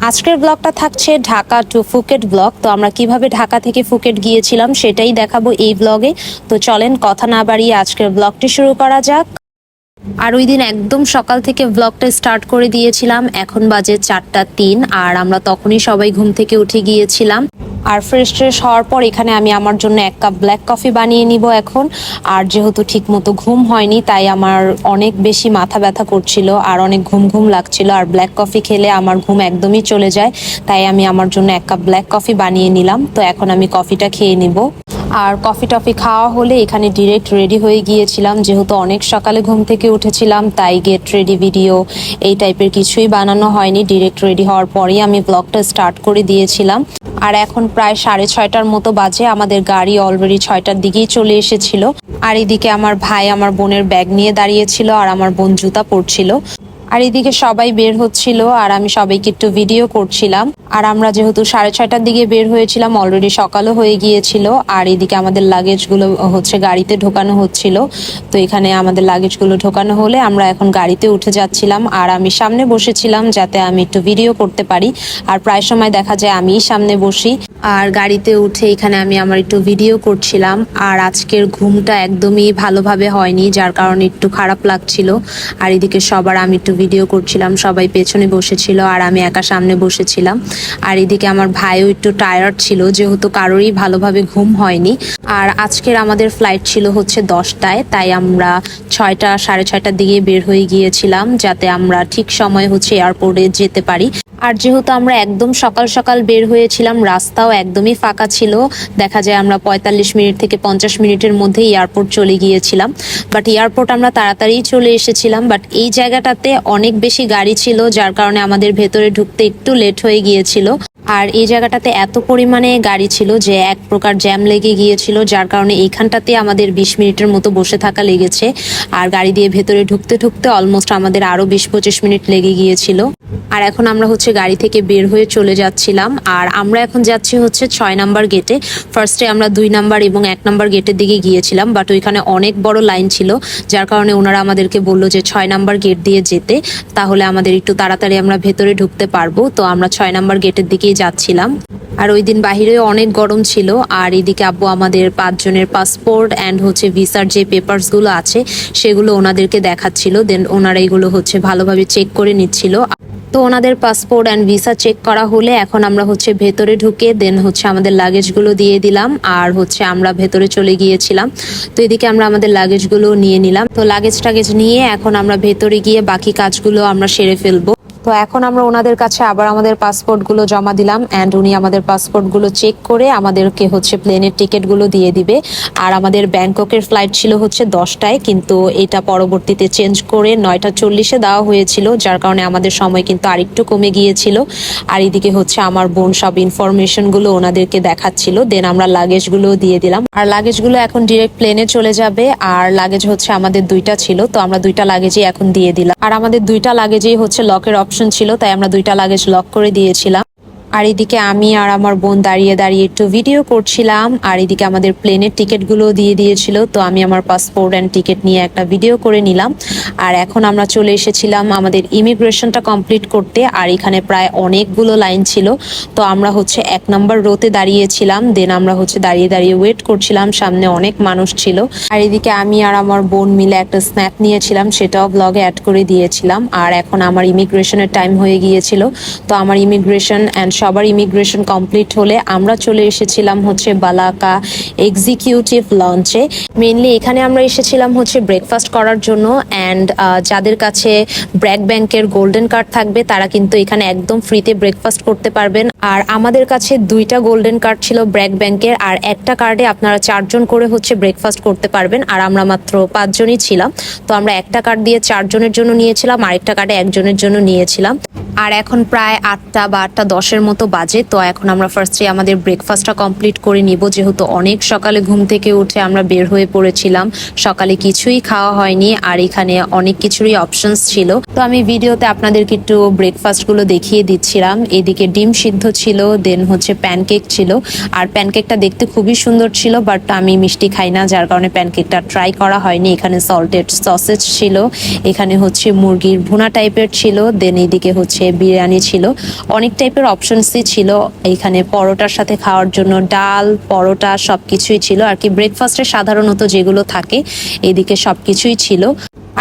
আজকের ব্লগটা থাকছে ঢাকা টু ফুকেট ব্লগ। তো আমরা কিভাবে ঢাকা থেকে ফুকেট গিয়েছিলাম সেটাই দেখাবো এই ব্লগে। তো চলেন কথা না বাড়িয়ে আজকের ব্লগটি শুরু করা যাক। আর ওই দিন একদম সকাল থেকে ব্লগটা স্টার্ট করে দিয়েছিলাম। এখন বাজে 4:03 আর আমরা তখনই সবাই ঘুম থেকে উঠে গিয়েছিলাম। আর ফ্রেশ ট্রেশ হওয়ার পর এখানে আমি আমার জন্য 1 কাপ ব্ল্যাক কফি বানিয়ে নিব এখন। আর যেহেতু ঠিক মতো ঘুম হয়নি তাই আমার অনেক বেশি মাথা ব্যথা করছিল আর অনেক ঘুম ঘুম লাগছিল। আর ব্ল্যাক কফি খেলে আমার ঘুম একদমই চলে যায়, তাই আমি আমার জন্য 1 কাপ ব্ল্যাক কফি বানিয়ে নিলাম। তো এখন আমি কফিটা খেয়ে নিব। আর কফি টফি খাওয়া হলে এখানে ডিরেক্ট রেডি হয়ে গিয়েছিলাম, যেহেতু অনেক সকালে ঘুম থেকে উঠেছিলাম তাই গেট রেডি ভিডিও এই টাইপের কিছুই বানানো হয়নি। ডিরেক্ট রেডি হওয়ার পরেই আমি ব্লগটা স্টার্ট করে দিয়েছিলাম। আর এখন প্রায় 6:30টার মতো বাজে। আমাদের গাড়ি অলরেডি 6টার দিকেই চলে এসেছিল। আর এদিকে আমার ভাই আমার বোনের ব্যাগ নিয়ে দাঁড়িয়েছিল আর আমার বোন জুতা পরছিল। আর এদিকে সবাই বের হচ্ছিল আর আমি সবাইকে একটু ভিডিও করছিলাম। আর আমরা যেহেতু 6:30টার দিকে বের হয়েছিলাম, অলরেডি সকালও হয়ে গিয়েছিল। আর এদিকে আমাদের লাগেজগুলো গাড়িতে ঢোকানো হচ্ছিল। তো এখানে আমাদের লাগেজগুলো ঢোকানো হলে আমরা এখন গাড়িতে উঠে যাচ্ছিলাম। আর আমি সামনে বসেছিলাম যাতে আমি একটু ভিডিও করতে পারি। আর প্রায় সময় দেখা যায় আমিই সামনে বসি। আর গাড়িতে উঠে এখানে আমি আমার একটু ভিডিও করছিলাম। আর আজকের ঘুমটা একদমই ভালোভাবে হয়নি, যার কারণে একটু খারাপ লাগছিল। আর এদিকে সবার আমি একটু ভিডিও করছিলাম, সবাই পেছনে বসেছিল আর আমি একা সামনে বসেছিলাম। আর এদিকে আমার ভাইও একটু টায়ার্ড ছিল, যেহেতু কারোরই ভালোভাবে ঘুম হয়নি। আর আজকের আমাদের ফ্লাইট ছিল 10টায়, তাই আমরা 6টা 6:30টার দিকে বের হয়ে গিয়েছিলাম যাতে আমরা ঠিক সময় এয়ারপোর্টে যেতে পারি। আর যেহেতু আমরা একদম সকাল সকাল বের হয়েছিলাম, রাস্তাও একদমই ফাঁকা ছিল। দেখা যায় আমরা 45 মিনিট থেকে 50 মিনিটের মধ্যে এয়ারপোর্ট চলে গিয়েছিলাম। বাট এয়ারপোর্ট আমরা তাড়াতাড়ি চলে এসেছিলাম। বাট এই জায়গাটাতে অনেক বেশি গাড়ি ছিল, যার কারণে আমাদের ভেতরে ঢুকতে একটু লেট হয়ে গিয়েছিল। আর এই জায়গাটাতে এত পরিমাণে গাড়ি ছিল যে এক প্রকার জ্যাম লেগে গিয়েছিল, যার কারণে এইখানটাতে আমাদের 20 মিনিটের মতো বসে থাকা লেগেছে। আর গাড়ি দিয়ে ভেতরে ঢুকতে ঢুকতে অলমোস্ট আমাদের আরো 20-25 মিনিট লেগে গিয়েছিল। আর এখন আমরা গাড়ি থেকে বের হয়ে চলে যাচ্ছিলাম। আর আমরা এখন যাচ্ছি 6 নাম্বার গেটে। ফার্স্টে আমরা 2 নাম্বার এবং 1 নাম্বার গেটের দিকে গিয়েছিলাম, বাট ওইখানে অনেক বড় লাইন ছিল, যার কারণে ওনারা আমাদেরকে বললো যে 6 নাম্বার গেট দিয়ে যেতে, তাহলে আমাদের একটু তাড়াতাড়ি আমরা ভেতরে ঢুকতে পারবো। তো আমরা 6 নাম্বার গেটের দিকেই যাচ্ছিলাম। আর ওই দিন বাহিরেও অনেক গরম ছিল। আর এদিকে আব্বু আমাদের 5 জনের পাসপোর্ট অ্যান্ড ভিসার যে পেপারস গুলো আছে সেগুলো ওনাদেরকে দেখাচ্ছিল। দেন ওনারা এগুলো ভালোভাবে চেক করে নিচ্ছিল। তো ওনাদের পাসপোর্ট অ্যান্ড ভিসা চেক করা হলে এখন আমরা ভেতরে ঢুকে দেন আমাদের লাগেজগুলো দিয়ে দিলাম। আর আমরা ভেতরে চলে গিয়েছিলাম। তো এদিকে আমরা আমাদের লাগেজগুলো নিয়ে নিলাম। তো লাগেজ টাগেজ নিয়ে এখন আমরা ভেতরে গিয়ে বাকি কাজগুলো আমরা সেরে ফেলবো। তো এখন আমরা ওনাদের কাছে আবার আমাদের পাসপোর্টগুলো জমা দিলাম অ্যান্ড উনি আমাদের পাসপোর্টগুলো চেক করে আমাদেরকে প্লেনের টিকিটগুলো দিয়ে দিবে। আর আমাদের ব্যাংককের ফ্লাইট ছিল 10টায়, কিন্তু এটা পরবর্তীতে চেঞ্জ করে 9:40-এ দেওয়া হয়েছিল, যার কারণে আমাদের সময় কিন্তু আরেকটু কমে গিয়েছিল। আর এদিকে আমার বোন সব ইনফরমেশনগুলো ওনাদেরকে দেখাচ্ছিল। দেন আমরা লাগেজগুলো দিয়ে দিলাম। আর লাগেজগুলো এখন ডিরেক্ট প্লেনে চলে যাবে। আর লাগেজ আমাদের 2টা ছিল, তো আমরা 2টা লাগেজই এখন দিয়ে দিলাম। আর আমাদের 2টা লাগেজেই লকের অপশন ছিল, তাই আমরা 2টা লাগেজ লক করে দিয়েছিলাম। আর এদিকে আমি আর আমার বোন দাঁড়িয়ে দাঁড়িয়ে একটু ভিডিও করছিলাম। আর এদিকে আমাদের প্লেনের টিকিটগুলো দিয়ে দিয়েছিল, তো আমি আমার পাসপোর্ট অ্যান্ড টিকিট নিয়ে একটা ভিডিও করে নিলাম। আর এখন আমরা চলে এসেছিলাম আমাদের ইমিগ্রেশনটা কমপ্লিট করতে। আর এখানে প্রায় অনেকগুলো লাইন ছিল। তো আমরা 1 নাম্বার রোতে দাঁড়িয়েছিলাম। দেন আমরা দাঁড়িয়ে দাঁড়িয়ে ওয়েট করছিলাম, সামনে অনেক মানুষ ছিল। আর এদিকে আমি আর আমার বোন মিলে একটা স্ন্যাপ নিয়েছিলাম, সেটাও ব্লগে অ্যাড করে দিয়েছিলাম। আর এখন আমার ইমিগ্রেশনের টাইম হয়ে গিয়েছিল। তো আমার ইমিগ্রেশন অ্যান্ড সবার ইমিগ্রেশন কমপ্লিট হলে আমরা চলে এসেছিলাম বালাকা এক্সিকিউটিভ লঞ্চে। মেইনলি এখানে আমরা এসেছিলাম ব্রেকফাস্ট করার জন্য। অ্যান্ড যাদের কাছে ব্র্যাক ব্যাংকের গোল্ডেন কার্ড থাকবে তারা কিন্তু এখানে একদম ফ্রিতে ব্রেকফাস্ট করতে পারবেন। আর আমাদের কাছে 2টা গোল্ডেন কার্ড ছিল ব্র্যাক ব্যাংকের, আর একটা কার্ডে আপনারা 4 জন করে ব্রেকফাস্ট করতে পারবেন। আর আমরা মাত্র 5 জনই ছিলাম, তো আমরা একটা কার্ড দিয়ে 4 জনের জন্য নিয়েছিলাম, আরেকটা কার্ডে 1 জনের জন্য নিয়েছিলাম। আর এখন প্রায় 8টা বা 8:10-এর মতো বাজে। তো এখন আমরা ফার্স্টে আমাদের ব্রেকফাস্টটা কমপ্লিট করে নিব, যেহেতু অনেক সকালে ঘুম থেকে উঠে আমরা বের হয়ে পড়েছিলাম। সকালে কিছুই খাওয়া হয়নি আর এখানে অনেক কিছুরই অপশনস ছিল। তো আমি ভিডিওতে আপনাদেরকে একটু ব্রেকফাস্টগুলো দেখিয়ে দিচ্ছিলাম। এদিকে ডিম সিদ্ধ ছিল, দেন হচ্ছে প্যানকেক ছিল। আর প্যানকেকটা দেখতে খুবই সুন্দর ছিল, বাট আমি মিষ্টি খাই না, যার কারণে প্যানকেকটা ট্রাই করা হয়নি। এখানে সল্টেড সসেজ ছিল, এখানে হচ্ছে মুরগির ভুনা টাইপের ছিল, দেন এদিকে হচ্ছে বিরিয়ানি ছিল। অনেক টাইপের অপশনসই ছিল এখানে। পরোটার সাথে খাওয়ার জন্য ডাল, পরোটা সবকিছুই ছিল আর কি, ব্রেকফাস্টে সাধারণত যেগুলো থাকে এদিকে সবকিছুই ছিল।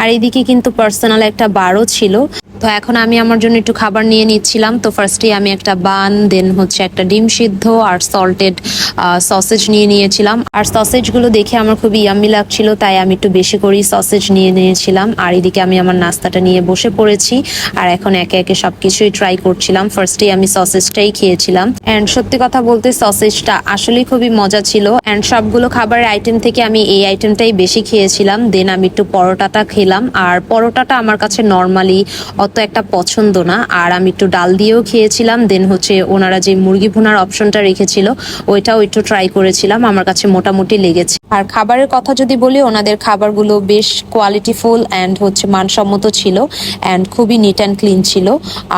আর এদিকে কিন্তু পার্সোনাল একটা বারও ছিল। তো এখন আমি আমার জন্য একটু খাবার নিয়ে নিচ্ছিলাম। তো ফার্স্টে আমি একটা বান, দেন হচ্ছে একটা ডিম সিদ্ধ আর সল্টেড সসেজ নিয়ে নিয়েছিলাম। আর সসেজগুলো দেখে আমার খুবই ইয়াম্মি লাগছিল, তাই আমি একটু বেশি করেই সসেজ নিয়ে নিয়েছিলাম। আর এদিকে আমি আমার নাস্তাটা নিয়ে বসে পড়েছি আর এখন একে একে সবকিছুই ট্রাই করছিলাম। ফার্স্টে আমি সসেজটাই খেয়েছিলাম অ্যান্ড সত্যি কথা বলতে সসেজটা আসলেই খুবই মজা ছিল। অ্যান্ড সবগুলো খাবারের আইটেম থেকে আমি এই আইটেমটাই বেশি খেয়েছিলাম। দেন আমি একটু পরোটাটা খেলাম, আর পরোটাটা আমার কাছে নর্মালি অত একটা পছন্দ না। আর আমি একটু ডাল দিয়েও খেয়েছিলাম। দেন হচ্ছে ওনারা যে মুরগি ভুনার অপশনটা রেখেছিল ওইটাও একটু ট্রাই করেছিলাম, আমার কাছে মোটামুটি লেগেছে। আর খাবারের কথা যদি বলি, ওনাদের খাবারগুলো বেশ কোয়ালিটিফুল অ্যান্ড হচ্ছে মানসম্মত ছিল অ্যান্ড খুবই নিট অ্যান্ড ক্লিন ছিল।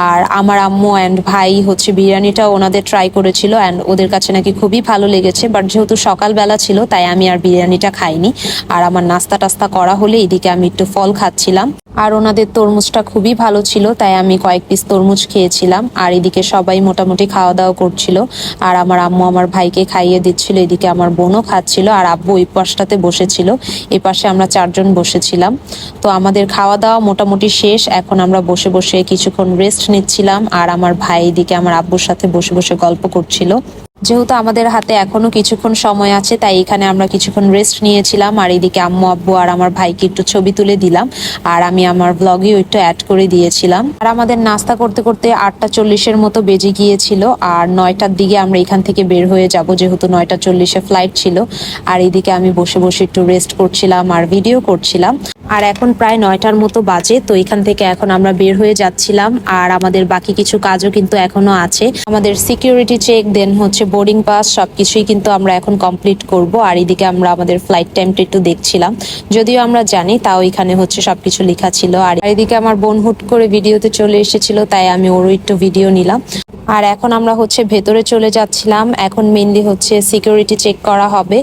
আর আমার আম্মু অ্যান্ড ভাই হচ্ছে বিরিয়ানিটাও ওনাদের ট্রাই করেছিল অ্যান্ড ওদের কাছে নাকি খুবই ভালো লেগেছে। বাট যেহেতু সকালবেলা ছিল তাই আমি আর বিরিয়ানিটা খাইনি। আর আমার নাস্তা টাস্তা করা হলে এদিকে আমি একটু ফল খাচ্ছিলাম। আর ওনাদের তরমুজটা খুবই ভালো ছিল, তাই আমি কয়েক পিস তরমুজ খেয়েছিলাম। আর এদিকে সবাই মোটামুটি খাওয়া দাওয়া করছিল। আর আমার আম্মু আমার ভাইকে খাইয়ে দিচ্ছিল, এদিকে আমার বোনও খাচ্ছিল আর আব্বু ওই পাশটাতে বসেছিল, এই পাশে আমরা চারজন বসেছিলাম। তো আমাদের খাওয়া দাওয়া মোটামুটি শেষ। এখন আমরা বসে বসে কিছুক্ষণ রেস্ট নিচ্ছিলাম আর আমার ভাই এদিকে আমার আব্বুর সাথে বসে বসে গল্প করছিল। যেহেতু আমাদের হাতে এখনো কিছুক্ষণ সময় আছে তাই এখানে আমরা কিছুক্ষণ রেস্ট নিয়েছিলাম। আর এদিকে আম্মু আব্বু আর আমার ভাইকে একটু ছবি তুলে দিলাম আর আমি আমার ব্লগেও একটু অ্যাড করে দিয়েছিলাম। আর আমাদের নাস্তা করতে করতে 8:40 মতো বেজে গিয়েছিল আর 9টার দিকে আমরা এখান থেকে বের হয়ে যাব, যেহেতু 9:40 ফ্লাইট ছিল। আর এদিকে আমি বসে বসে একটু রেস্ট করছিলাম আর ভিডিও করছিলাম। আর এখন প্রায় 9টার মতো বাজে। তো এখান থেকে এখন আমরা বের হয়ে যাচ্ছিলাম আর আমাদের বাকি কিছু কাজও কিন্তু এখনো আছে। আমাদের সিকিউরিটি চেক, দেন হচ্ছে বোর্ডিং পাস সবকিছুই কিন্তু আমরা এখন কমপ্লিট করব। আর এদিকে আমরা আমাদের ফ্লাইট টাইমটা একটু দেখছিলাম, যদিও আমরা জানি তাও এখানে হচ্ছে সবকিছু লেখা ছিল। আর এদিকে আমার বোন হুট করে ভিডিওতে চলে এসেছিল, তাই আমি ওরও একটু ভিডিও নিলাম। আর এখন আমরা হচ্ছে ভেতরে চলে যাচ্ছিলাম। এখন মেইনলি হচ্ছে সিকিউরিটি চেক করা হবে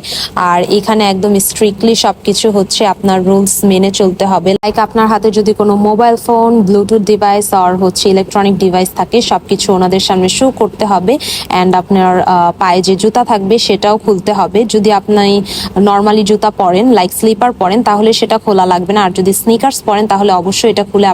আর এখানে একদম স্ট্রিক্টলি সবকিছু হচ্ছে আপনার রুলস মেনে চলতে হবে। লাইক আপনার হাতে যদি কোনো মোবাইল ফোন, ব্লুটুথ ডিভাইস আর হচ্ছে ইলেকট্রনিক ডিভাইস থাকে সবকিছু ওনাদের সামনে শো করতে হবে। অ্যান্ড আপনার পায়ে যে জুতা থাকবে সেটাও খুলতে হবে। যদি আপনি নর্মালি জুতা পরেন, লাইক স্লিপার পরেন, তাহলে সেটা খোলা লাগবে না। আর যদি স্নিকার্স পরেন তাহলে অবশ্যই এটা খুলে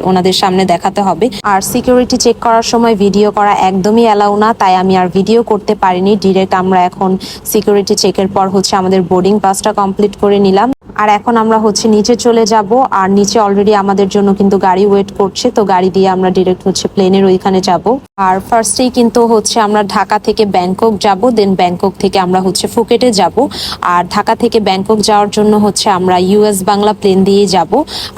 ওনাদের সামনে দেখাতে হবে। আর সিকিউরিটি চেক করার সময় ভিডিও করা একদমই অ্যালাউ না, তাই আমি আর ভিডিও করতে পারিনি। ডিরেক্ট আমরা এখন সিকিউরিটি চেকের পর হচ্ছে আমাদের বোর্ডিং পাসটা কমপ্লিট করে নিলাম। আর এখন আমরা হচ্ছে নিচে চলে যাব আর নিচে অলরেডি আমাদের জন্য কিন্তু গাড়ি ওয়েট করছে। তো গাড়ি দিয়ে আমরা ডিরেক্ট হচ্ছে প্লেনের ওইখানে যাব। আর ফার্স্টেই কিন্তু হচ্ছে আমরা ঢাকা থেকে ব্যাংকক যাব, দেন ব্যাংকক থেকে আমরা হচ্ছে ফুকেটে যাব। আর ঢাকা থেকে ব্যাংকক যাওয়ার জন্য হচ্ছে আমরা US বাংলা প্লেন দিয়ে যাব।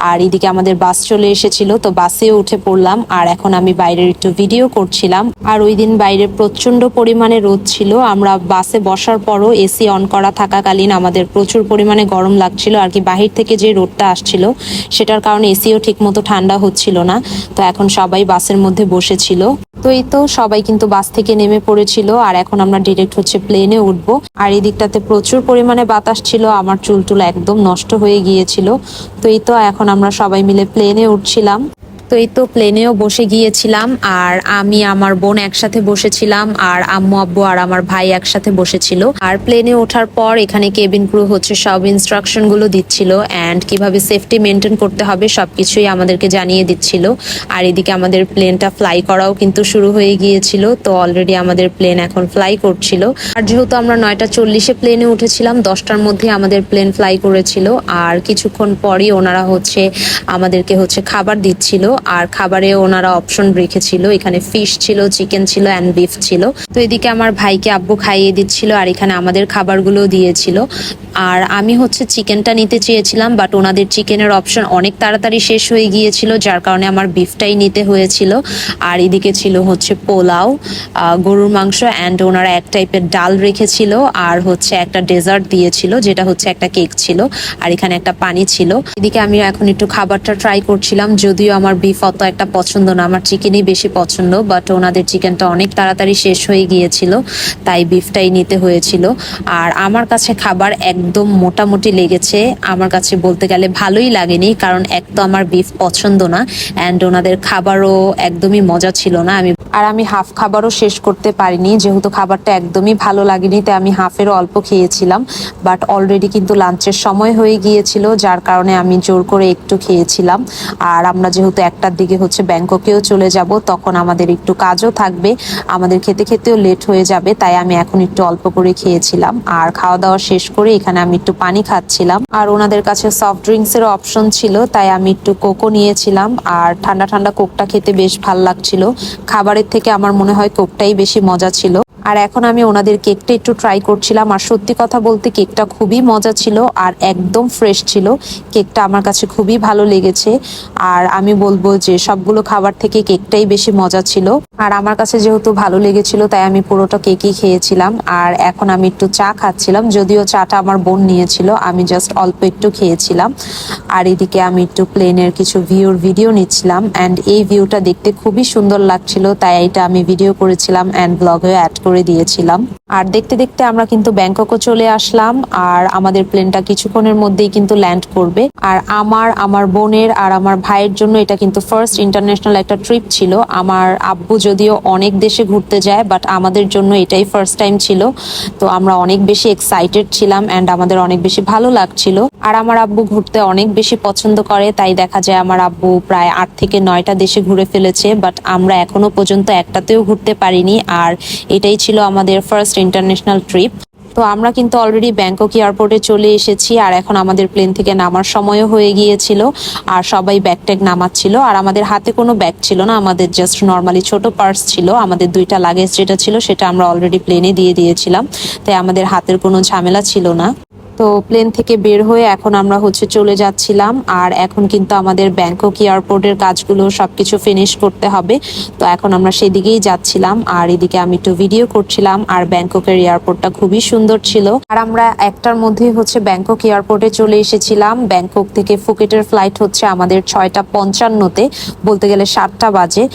আর এদিকে আমাদের বাস চলে এসেছিল, তো বাসেও উঠে পড়লাম। আর এখন আমি বাইরের একটু ভিডিও করছিলাম। আর ওই দিন বাইরে প্রচন্ড পরিমাণে রোদ ছিল। আমরা বাসে বসার পরও এসি অন করা থাকাকালীন আমাদের প্রচুর পরিমাণে গরম লাগছিল আর কি। বাহির থেকে যে রোদটা আসছিল সেটার কারণে এসিও ঠিক মতো ঠান্ডা হচ্ছিল না। তো এখন সবাই বাসের মধ্যে বসেছিল। তো এই তো সবাই কিন্তু বাস থেকে নেমে পড়েছিল আর এখন আমরা ডিরেক্ট হচ্ছে প্লেনে উঠবো। আর এই দিকটাতে প্রচুর পরিমাণে বাতাস ছিল, আমার চুল একদম নষ্ট হয়ে গিয়েছিল। তো এই তো এখন আমরা সবাই মিলে প্লেনে উঠছিলাম। তো এই তো প্লেনেও বসে গিয়েছিলাম আর আমি আমার বোন একসাথে বসেছিলাম আর আম্মু আব্বু আর আমার ভাই একসাথে বসেছিল। আর প্লেনে ওঠার পর এখানে কেবিন ক্রু হচ্ছে সব ইনস্ট্রাকশন গুলো দিচ্ছিল অ্যান্ড কিভাবে সেফটি মেনটেন করতে হবে সবকিছুই আমাদেরকে জানিয়ে দিচ্ছিল। আর এদিকে আমাদের প্লেনটা ফ্লাই করাও কিন্তু শুরু হয়ে গিয়েছিল। তো অলরেডি আমাদের প্লেন এখন ফ্লাই করছিল। আর যেহেতু আমরা 9:40 প্লেনে উঠেছিলাম, 10টার মধ্যে আমাদের প্লেন ফ্লাই করেছিল। আর কিছুক্ষণ পরই ওনারা হচ্ছে আমাদেরকে হচ্ছে খাবার দিচ্ছিল। আর খাবারে ওনারা অপশন রেখেছিল, এখানে ফিশ ছিল, চিকেন ছিল অ্যান্ড বিফ ছিল। তো এদিকে আমার ভাইকে আব্বু খাইয়ে দিচ্ছিল আর এখানে আমাদের খাবারগুলো দিয়েছিল। আর আমি হচ্ছে চিকেনটা নিতে চেয়েছিলাম, বাট ওনাদের চিকেনের অপশন অনেক তাড়াতাড়ি শেষ হয়ে গিয়েছিল, যার কারণে আমার বিফটাই নিতে হয়েছিল। আর এদিকে ছিল হচ্ছে পোলাও, গরুর মাংস অ্যান্ড ওনারা এক টাইপের ডাল রেখেছিল আর হচ্ছে একটা ডেজার্ট দিয়েছিল যেটা হচ্ছে একটা কেক ছিল, আর এখানে একটা পানি ছিল। এদিকে আমি এখন একটু খাবারটা ট্রাই করছিলাম, যদিও আমার বিফ অত একটা পছন্দ না, আমার চিকেনই বেশি পছন্দ, বাট ওনাদের চিকেনটা অনেক তাড়াতাড়ি শেষ হয়ে গিয়েছিল তাই বিফটাই নিতে হয়েছিল। আর আমার কাছে খাবার একদম মোটামুটি লেগেছে, আমার কাছে বলতে গেলে ভালোই লাগেনি, কারণ এক তো আমার বিফ পছন্দ না অ্যান্ড ওনাদের খাবারও একদমই মজা ছিল না। আমি হাফ খাবারও শেষ করতে পারিনি, যেহেতু খাবারটা একদমই ভালো লাগেনি তাই আমি হাফেরও অল্প খেয়েছিলাম। বাট অলরেডি কিন্তু লাঞ্চের সময় হয়ে গিয়েছিল, যার কারণে আমি জোর করে একটু খেয়েছিলাম। আর আমরা যেহেতু 1টার দিকে হচ্ছে ব্যাংককেও চলে যাব, তখন আমাদের একটু কাজও থাকবে, আমাদের খেতে খেতেও লেট হয়ে যাবে, তাই আমি এখন একটু অল্প করে খেয়েছিলাম। আর খাওয়া দাওয়া শেষ করে এখানে আমি একটু পানি খাচ্ছিলাম, আর ওনাদের কাছে সফট ড্রিঙ্কসের অপশন ছিল তাই আমি একটু কোকো নিয়েছিলাম। আর ঠান্ডা ঠান্ডা কোকটা খেতে বেশ ভালো লাগছিল, খাবারের থেকে আমার মনে হয় কোকটাই বেশি মজা ছিল। আর এখন আমি ওনাদের কেকটা একটু ট্রাই করছিলাম, আর সত্যি কথা বলতে কেকটা খুবই মজা ছিল আর একদম ফ্রেশ ছিল, কেকটা আমার কাছে খুবই ভালো লেগেছে। আর আমি বলবো যে সবগুলো খাবার থেকে কেকটাই বেশি মজা ছিল, আর আমার কাছে যেহেতু ভালো লেগেছিল তাই আমি পুরোটা কেকই খেয়েছিলাম। আর এখন আমি একটু চা খাচ্ছিলাম, যদিও চাটা আমার বোন নিয়েছিল, আমি জাস্ট অল্প একটু খেয়েছিলাম। আর এদিকে আমি একটু প্লেনের কিছু ভিডিও নিচ্ছিলাম অ্যান্ড এই ভিউটা দেখতে খুবই সুন্দর লাগছিল, তাই এটা আমি ভিডিও করেছিলাম অ্যান্ড ব্লগেও অ্যাড করে দিয়েছিলাম। আর দেখতে দেখতে আমরা কিন্তু ব্যাংককও চলে আসলাম, আর আমাদের প্লেনটা কিছুক্ষণের মধ্যেই কিন্তু ল্যান্ড করবে। আর আমার বোনের আর আমার ভাইয়ের জন্য এটা কিন্তু ফার্স্ট ইন্টারন্যাশনাল একটা ট্রিপ ছিল। আমার আব্বু যদিও অনেক দেশে ঘুরতে যায়, বাট আমাদের জন্য এটাই ফার্স্ট টাইম ছিল, তো আমরা অনেক বেশি এক্সাইটেড ছিলাম অ্যান্ড আমাদের অনেক বেশি ভালো লাগছিল। আর আমার আব্বু ঘুরতে অনেক বেশি পছন্দ করে, তাই দেখা যায় আমার আব্বু প্রায় 8 থেকে 9টা দেশে ঘুরে ফেলেছে, বাট আমরা এখনো পর্যন্ত একটাতেও ঘুরতে পারিনি। আর এটাই ছিল আমাদের ফার্স্ট ইন্টারন্যাশনাল ট্রিপ। তো আমরা কিন্তু অলরেডি ব্যাংকক এয়ারপোর্টে চলে এসেছি, আর এখন আমাদের প্লেন থেকে নামার সময়ও হয়ে গিয়েছিল, আর সবাই ব্যাগ ট্যাগ নামাচ্ছিল। আর আমাদের হাতে কোনো ব্যাগ ছিল না, আমাদের জাস্ট নর্মালি ছোট পার্স ছিল, আমাদের 2টা লাগেজ যেটা ছিল সেটা আমরা অলরেডি প্লেনে দিয়ে দিয়েছিলাম, তাই আমাদের হাতের কোনো ঝামেলা ছিল না। তো প্লেন থেকে বের হয়ে এখন আমরা হচ্ছে চলে যাচ্ছিলাম, আর এখন কিন্তু আমাদের ব্যাংকক এয়ারপোর্টের কাজগুলো সবকিছু ফিনিশ করতে হবে, তো এখন আমরা সেদিকেই যাচ্ছিলাম। আর এদিকে আমি একটু ভিডিও করছিলাম, আর ব্যাংককের এয়ারপোর্টটা খুবই সুন্দর ছিল। আর আমরা 1টার মধ্যেই হচ্ছে ব্যাংকক এয়ারপোর্টে চলে এসেছিলাম। ব্যাংকক থেকে ফুকেটের ফ্লাইট হচ্ছে আমাদের 6:55-তে, বলতে গেলে 7টা বাজে।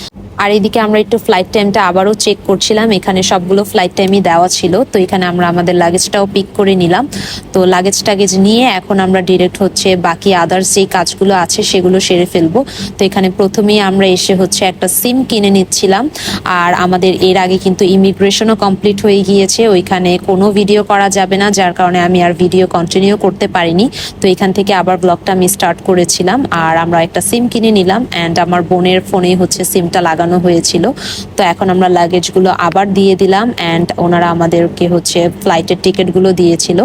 আর এদিকে আমরা একটু ফ্লাইট টাইমটা আবারও চেক করছিলাম, এখানে সবগুলো ফ্লাইট টাইমই দেওয়া ছিল, তো এখানে আমরা আমাদের লাগেজটাও পিক করে নিলাম। তো লাগেজ টাগেজ নিয়ে এখন আমরা ডিরেক্ট হচ্ছে বাকি আদার্স যেই কাজগুলো আছে সেগুলো সেরে ফেলবো। তো এখানে প্রথমেই আমরা এসে হচ্ছে একটা সিম কিনে নিচ্ছিলাম, আর আমাদের এর আগে কিন্তু ইমিগ্রেশনও কমপ্লিট হয়ে গিয়েছে, ওইখানে কোনো ভিডিও করা যাবে না, যার কারণে আমি আর ভিডিও কন্টিনিউ করতে পারিনি। তো এখান থেকে আবার ব্লগটা আমি স্টার্ট করেছিলাম, আর আমরা একটা সিম কিনে নিলাম অ্যান্ড আমার বোনের ফোনে হচ্ছে সিমটা লাগানো হয়েছিল। তো এখন আমরা লাগেজগুলো আবার দিয়ে দিলাম অ্যান্ড ওনারা আমাদেরকে হচ্ছে ফ্লাইটের টিকিটগুলো দিয়েছিল।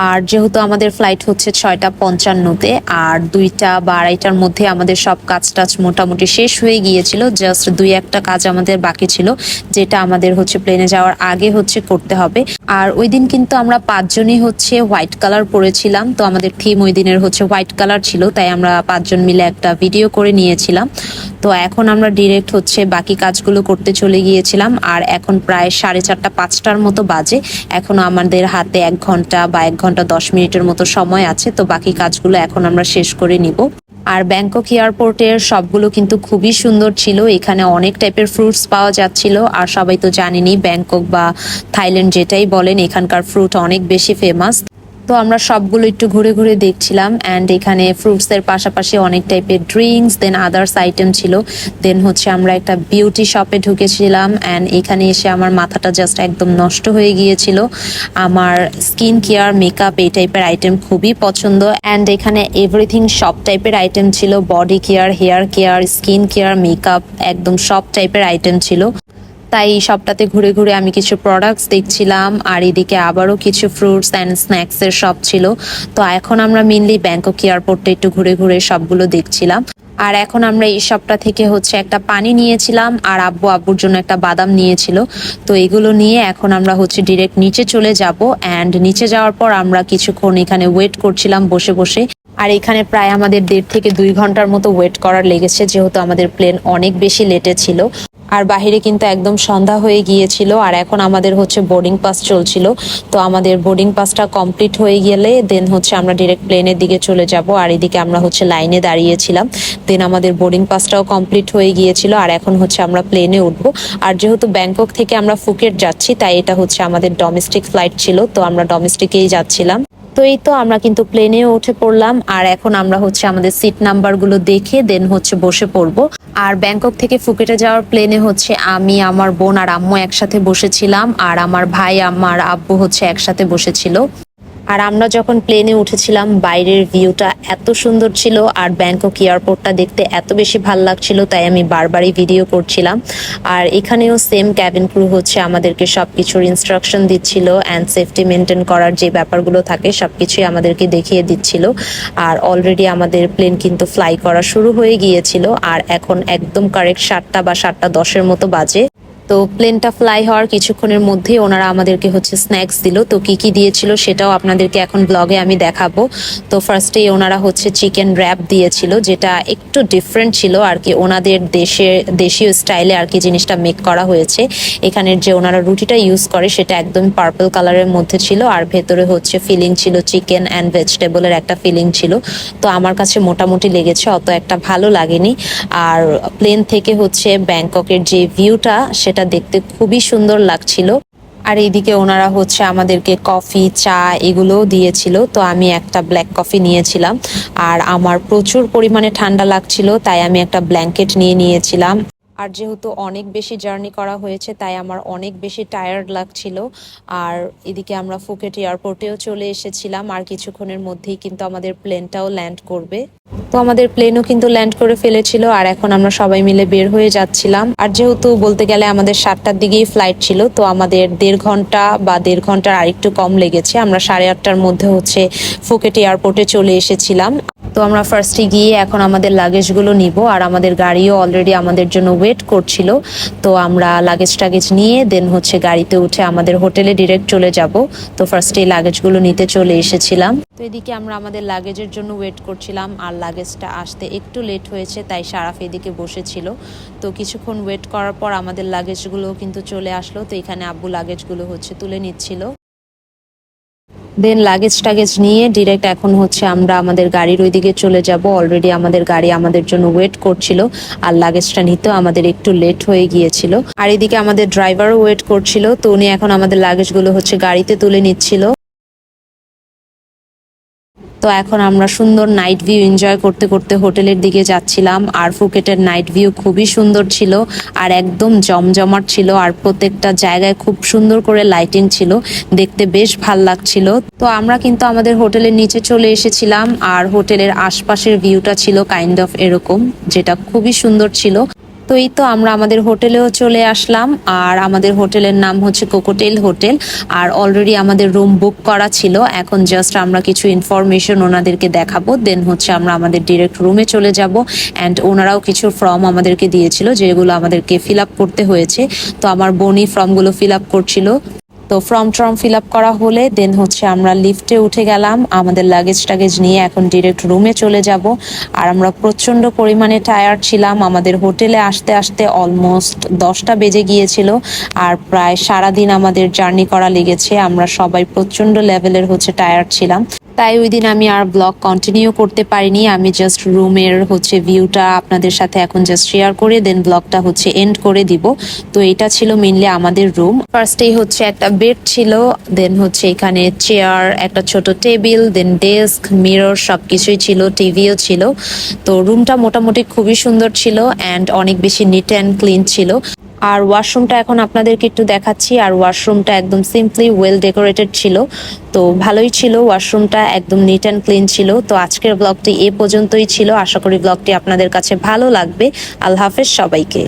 আর যেহেতু আমাদের ফ্লাইট হচ্ছে 6:55-তে, আর 2টা বা 2:30টার মধ্যে আমাদের সব কাজ টাজ মোটামুটি শেষ হয়ে গিয়েছিল, জাস্ট 2-1টা কাজ আমাদের বাকি ছিল, যেটা আমাদের হচ্ছে প্লেনে যাওয়ার আগে হচ্ছে করতে হবে। আর ওই দিন কিন্তু আমরা 5 জনই হচ্ছে হোয়াইট কালার পরেছিলাম, তো আমাদের থিম ওই দিনের হচ্ছে হোয়াইট কালার ছিল, তাই আমরা 5 জন মিলে একটা ভিডিও করে নিয়েছিলাম। তো এখন আমরা ডিরেক্ট হচ্ছে বাকি কাজগুলো করতে চলে গিয়েছিলাম, আর এখন প্রায় 4:30-5টার মতো বাজে, এখনো আমাদের হাতে 1 ঘন্টা বা 1 ঘন্টা 10 মিনিটের মতো সময় আছে, তো বাকি কাজগুলো এখন আমরা শেষ করে নিব। আর ব্যাংকক এয়ারপোর্টের সবগুলো কিন্তু খুবই সুন্দর ছিল, এখানে অনেক টাইপের ফ্রুটস পাওয়া যাচ্ছিল, আর সবাই তো জানেনই ব্যাংকক বা থাইল্যান্ড যেটাই বলেন এখানকার ফ্রুট অনেক বেশি ফেমাস। তো আমরা সবগুলো একটু ঘুরে ঘুরে দেখছিলাম অ্যান্ড এখানে ফ্রুটসের পাশাপাশি অনেক টাইপের ড্রিঙ্কস দেন আদার্স আইটেম ছিল। দেন হচ্ছে আমরা একটা বিউটি শপে ঢুকেছিলাম অ্যান্ড এখানে এসে আমার মাথাটা জাস্ট একদম নষ্ট হয়ে গিয়েছিল। আমার স্কিন কেয়ার মেকআপ এই টাইপের আইটেম খুবই পছন্দ অ্যান্ড এখানে এভরিথিং সব টাইপের আইটেম ছিল, body care, hair care, skin care, makeup, একদম সব টাইপের আইটেম ছিল। তাই এই শপটাতে ঘুরে ঘুরে আমি কিছু প্রোডাক্টস দেখছিলাম, আর এদিকে আবারও কিছু ফ্রুটস অ্যান্ড স্ন্যাক্সের শপ ছিল। তো এখন আমরা মেনলি ব্যাংকক এয়ারপোর্টে একটু ঘুরে ঘুরে সবগুলো দেখছিলাম। আর এখন আমরা এই শপটা থেকে হচ্ছে একটা পানি নিয়েছিলাম, আর আব্বুর জন্য একটা বাদাম নিয়েছিল। তো এগুলো নিয়ে এখন আমরা হচ্ছে ডিরেক্ট নিচে চলে যাব, অ্যান্ড নিচে যাওয়ার পর আমরা কিছুক্ষণ এখানে ওয়েট করছিলাম বসে বসে। আর এখানে প্রায় আমাদের 1.5 থেকে 2 ঘন্টার মতো ওয়েট করার লেগেছে, যেহেতু আমাদের প্লেন অনেক বেশি লেটে ছিল। আর বাহিরে কিন্তু একদম সন্ধ্যা হয়ে গিয়েছিল, আর এখন আমাদের হচ্ছে বোর্ডিং পাস চলছিল। তো আমাদের বোর্ডিং পাসটা কমপ্লিট হয়ে গেলে দেন হচ্ছে আমরা ডিরেক্ট প্লেনের দিকে চলে যাব। আর এদিকে আমরা হচ্ছে লাইনে দাঁড়িয়েছিলাম। দেন আমাদের বোর্ডিং পাসটাও কমপ্লিট হয়ে গিয়েছিল, আর এখন হচ্ছে আমরা প্লেনে উঠবো। আর যেহেতু ব্যাংকক থেকে আমরা ফুকেট যাচ্ছি, তাই এটা হচ্ছে আমাদের ডোমেস্টিক ফ্লাইট ছিল, তো আমরা ডোমেস্টিকেই যাচ্ছিলাম। তো এই তো আমরা কিন্তু প্লেনেও উঠে পড়লাম, আর এখন আমরা হচ্ছে আমাদের সিট নাম্বারগুলো দেখে দেন হচ্ছে বসে পড়বো। আর ব্যাংকক থেকে ফুকেটে যাওয়ার প্লেনে হচ্ছে আমি, আমার বোন আর আম্মু একসাথে বসেছিলাম, আর আমার ভাই আমার আব্বু হচ্ছে একসাথে বসেছিল। আর আমরা যখন প্লেনে উঠেছিলাম বাইরের ভিউটা এত সুন্দর ছিল, আর ব্যাংকক এয়ারপোর্টটা দেখতে এত বেশি ভাল লাগছিল, তাই আমি বারবারই ভিডিও করছিলাম। আর এখানেও সেম ক্যাবিন ক্রু হচ্ছে আমাদেরকে সবকিছুর ইনস্ট্রাকশন দিচ্ছিল, অ্যান্ড সেফটি মেনটেন করার যে ব্যাপারগুলো থাকে সবকিছুই আমাদেরকে দেখিয়ে দিচ্ছিল। আর অলরেডি আমাদের প্লেন কিন্তু ফ্লাই করা শুরু হয়ে গিয়েছিল, আর এখন একদম কারেক্ট 7টা বা 7টা 10-এর মতো বাজে। তো প্লেনটা ফ্লাই হওয়ার কিছুক্ষণের মধ্যেই ওনারা আমাদেরকে হচ্ছে স্ন্যাক্স দিল। তো কি কি দিয়েছিল সেটাও আপনাদেরকে এখন ব্লগে আমি দেখাবো। তো ফার্স্টেই ওনারা হচ্ছে চিকেন র্যাপ দিয়েছিল, যেটা একটু ডিফারেন্ট ছিল আর কি, ওনাদের দেশীয় স্টাইলে আর কি জিনিসটা মেক করা হয়েছে। এখানের যে ওনারা রুটিটা ইউজ করে সেটা একদম পার্পল কালারের মধ্যে ছিল, আর ভেতরে হচ্ছে ফিলিং ছিল চিকেন অ্যান্ড ভেজিটেবলের একটা ফিলিং ছিল। তো আমার কাছে মোটামুটি লেগেছে, অত একটা ভালো লাগেনি। আর প্লেন থেকে হচ্ছে ব্যাংককের যে ভিউটা সেটা দেখতে খুবই সুন্দর লাগছিল। আর এইদিকে ওনারা হচ্ছে আমাদেরকে কফি চা এগুলোও দিয়েছিল। তো আমি একটা ব্ল্যাক কফি নিয়েছিলাম, আর আমার প্রচুর পরিমাণে ঠান্ডা লাগছিল, তাই আমি একটা ব্ল্যাঙ্কেট নিয়ে নিয়েছিলাম। আর যেহেতু অনেক বেশি জার্নি করা হয়েছে, তাই আমার অনেক বেশি টায়ার্ড লাগছিল। আর এদিকে আমরা ফুকেট এয়ারপোর্টেও চলে এসেছিলাম, আর কিছুক্ষণের মধ্যেই কিন্তু আমাদের প্লেনটাও ল্যান্ড করবে। তো আমাদের প্লেনও কিন্তু ল্যান্ড করে ফেলেছিল, আর এখন আমরা সবাই মিলে বের হয়ে যাচ্ছিলাম। আর যেহেতু বলতে গেলে আমাদের 7টার দিকেই ফ্লাইট ছিল, তো আমাদের 1.5 ঘন্টা বা 1.5 ঘন্টার আরেকটু কম লেগেছে। আমরা 8:30টার মধ্যে হচ্ছে ফুকেট এয়ারপোর্টে চলে এসেছিলাম। তো আমরা ফার্স্টে গিয়ে এখন আমাদের লাগেজগুলো নিব, আর আমাদের গাড়িও অলরেডি আমাদের জন্য ওয়েট করছিল। তো আমরা লাগেজ নিয়ে দেন হচ্ছে গাড়িতে উঠে আমাদের হোটেলে ডিরেক্ট চলে যাব। তো ফার্স্টে লাগেজগুলো নিতে চলে এসেছিলাম। তো এদিকে আমরা আমাদের লাগেজের জন্য ওয়েট করছিলাম, আর লাগেজটা আসতে একটু লেট হয়েছে, তাই সারাফ এদিকে বসেছিল। তো কিছুক্ষণ ওয়েট করার পর আমাদের লাগেজগুলো কিন্তু চলে আসলো। তো এখানে আব্বু লাগেজগুলো হচ্ছে তুলে নিচ্ছিল। দেন লাগেজ নিয়ে ডিরেক্ট এখন হচ্ছে আমরা আমাদের গাড়ির ওইদিকে চলে যাব। অলরেডি আমাদের গাড়ি আমাদের জন্য ওয়েট করছিল, আর লাগেজটা নিতেও আমাদের একটু লেট হয়ে গিয়েছিল। আর এদিকে আমাদের ড্রাইভারও ওয়েট করছিল, তো উনি এখন আমাদের লাগেজগুলো হচ্ছে গাড়িতে তুলে নিচ্ছিল। তো এখন আমরা সুন্দর নাইট ভিউ এনজয় করতে করতে হোটেলের দিকে যাচ্ছিলাম। আর ফুকেটের নাইট ভিউ খুবই সুন্দর ছিল, আর একদম জমজমাট ছিল, আর প্রত্যেকটা জায়গায় খুব সুন্দর করে লাইটিং ছিল, দেখতে বেশ ভাল লাগছিল। তো আমরা কিন্তু আমাদের হোটেলের নিচে চলে এসেছিলাম, আর হোটেলের আশপাশের ভিউটা ছিল কাইন্ড অফ এরকম, যেটা খুবই সুন্দর ছিল। তো এই তো আমরা আমাদের হোটেলেও চলে আসলাম, আর আমাদের হোটেলের নাম হচ্ছে কোকোটেল হোটেল। আর অলরেডি আমাদের রুম বুক করা ছিল, এখন জাস্ট আমরা কিছু ইনফরমেশন ওনাদেরকে দেখাবো, দেন হচ্ছে আমরা আমাদের ডিরেক্ট রুমে চলে যাব। অ্যান্ড ওনারাও কিছু ফর্ম আমাদেরকে দিয়েছিল, যেগুলো আমাদেরকে ফিল আপ করতে হয়েছে। তো আমার বোনই ফর্মগুলো ফিল আপ করছিল। তো ফর্ম ফিল আপ করা হলে দেন হচ্ছে আমরা লিফটে উঠে গেলাম আমাদের লাগেজ নিয়ে, এখন ডিরেক্ট রুমে চলে যাব। আর আমরা প্রচন্ড পরিমাণে টায়ার্ড ছিলাম, আমাদের হোটেলে আসতে আসতে অলমোস্ট 10টা বেজে গিয়েছিল, আর প্রায় সারাদিন আমাদের জার্নি করা লেগেছে। আমরা সবাই প্রচন্ড লেভেলের হচ্ছে টায়ার্ড ছিলাম, তাই ওই দিন আমি আর ব্লগ কন্টিনিউ করতে পারিনি। আমি জাস্ট রুমের হচ্ছে ভিউটা আপনাদের সাথে এখন জাস্ট শেয়ার করে দেন ব্লগটা হচ্ছে এন্ড করে দিব। তো এটা ছিল মেইনলি আমাদের রুম। ফার্স্টেই হচ্ছে একটা বেড ছিল, দেন হচ্ছে এখানে চেয়ার, একটা ছোট টেবিল, দেন ডেস্ক, মিরর সবকিছুই ছিল, টিভিও ছিল। তো রুমটা মোটামুটি খুবই সুন্দর ছিল, অ্যান্ড অনেক বেশি নিট অ্যান্ড ক্লিন ছিল। আর ওয়াশরুমটা এখন আপনাদেরকে একটু দেখাচ্ছি। আর ওয়াশরুমটা একদম সিম্পলি ওয়েল ডেকোরেটেড ছিল, তো ভালোই ছিল। ওয়াশরুমটা একদম নিট অ্যান্ড ক্লিন ছিল। তো আজকের ব্লগটি এ পর্যন্তই ছিল। আশা করি ব্লগটি আপনাদের কাছে ভালো লাগবে। আল্লাহ হাফেজ সবাইকে।